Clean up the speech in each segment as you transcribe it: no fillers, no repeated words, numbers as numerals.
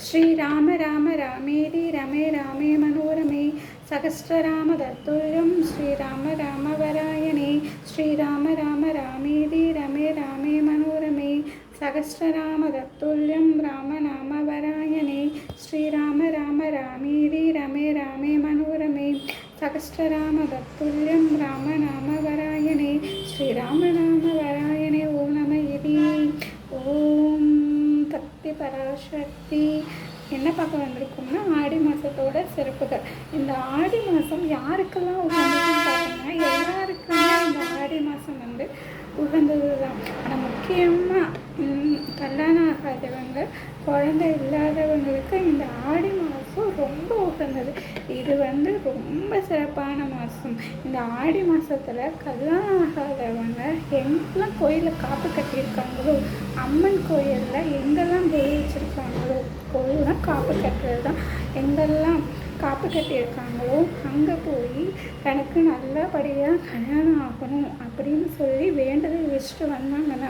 श्रीराम राम रामेति रमे रामे मनोरमे सहस्रनाम तत्तुल्यं श्रीराम राम वरायणे श्रीराम राम रामेति रमे रामे मनोरमे सहस्रनाम तत्तुल्यं राम नाम वरायणे श्रीराम राम रामेति रमे रामे मनोरमे सहस्रनाम तत्तुल्यं राम नाम वरायणे श्रीराम नाम वरायणे ओम नमः इति ओम சக்தி பராசக்தி. என்ன பார்க்க வந்திருக்கோம்னா ஆடி மாதத்தோட சிறப்புகள். இந்த ஆடி மாதம் யாருக்கெல்லாம் உகந்ததுன்னு பார்த்தீங்கன்னா எல்லாருக்குமே இந்த ஆடி மாதம் உகந்தது தான். ஆனால் முக்கியமாக கல்யாணம் ஆகாதவங்க, குழந்தை இல்லாதவங்களுக்கு இந்த ஆடி மாதம் ரொம்ப உகந்தது. இது ரொம்ப சிறப்பான மாதம். இந்த ஆடி மாதத்தில் கல்யாணம் ஆகாதவங்க எங்கெல்லாம் கோயிலில் காப்பு கட்டியிருக்காங்களோ, அம்மன் கோயிலில் எங்கெல்லாம் கோயில் வச்சுருக்காங்களோ, கோயில்னால் காப்பு கட்டுறது தான், எங்கெல்லாம் காப்பு கட்டியிருக்காங்களோ அங்கே போய் எனக்கு நல்லபடியாக கல்யாணம் ஆகணும் அப்படின்னு சொல்லி வேண்டுதல் வச்சுட்டு வந்தாங்கன்னா,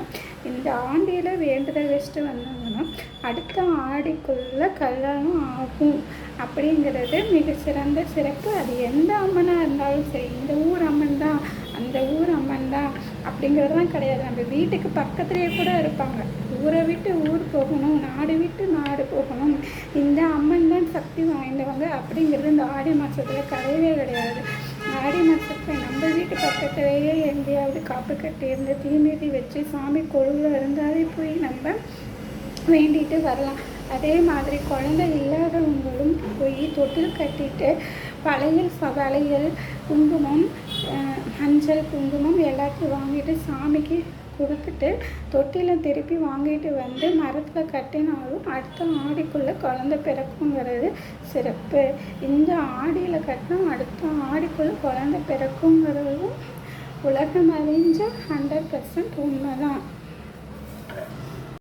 இந்த ஆண்டியில் வேண்டுதல் வச்சுட்டு வந்தாங்கன்னா அடுத்த ஆடிக்குள்ளே கல்யாணம் ஆகும் அப்படிங்கிறது மிகச்சிறந்த சிறப்பு. அது எந்த அம்மனாக இருந்தாலும் சரி, இந்த ஊர் அம்மன் தான், அந்த ஊர் அம்மன் தான் அப்படிங்கிறதுலாம் கிடையாது. நம்ம வீட்டுக்கு பக்கத்துலேயே கூட இருப்பாங்க. ஊரை விட்டு ஊர் போகணும், நாடு விட்டு நாடு போகணும், இந்த அம்மன் தான் சக்தி வாய்ந்தவங்க அப்படிங்கிறது இந்த ஆடி மாதத்தில் கிடையவே கிடையாது. ஆடி மாதத்தில் நம்ம வீட்டு பக்கத்துலேயே எங்கேயாவது காப்பு கட்டி இருந்து தீமிதி வச்சு சாமி கொழுவில் இருந்தாலே போய் நம்ம வேண்டிட்டு வரலாம். அதே மாதிரி குழந்தை இல்லாதவங்களும் போய் தொட்டில் கட்டிட்டு வளையல் குங்குமம், மஞ்சள் குங்குமம் எல்லாத்தையும் வாங்கிட்டு சாமிக்கு கொடுத்துட்டு தொட்டியில் திருப்பி வாங்கிட்டு வந்து மரத்தில் கட்டினாலும் அடுத்த ஆடிக்குள்ளே குழந்தை பிறக்குங்கிறது சிறப்பு. இந்த ஆடியில் கட்டினா அடுத்த ஆடிக்குள்ளே குழந்தை பிறக்குங்கிறதும் உலகம் அறிஞ்ச 100% உண்மை தான்.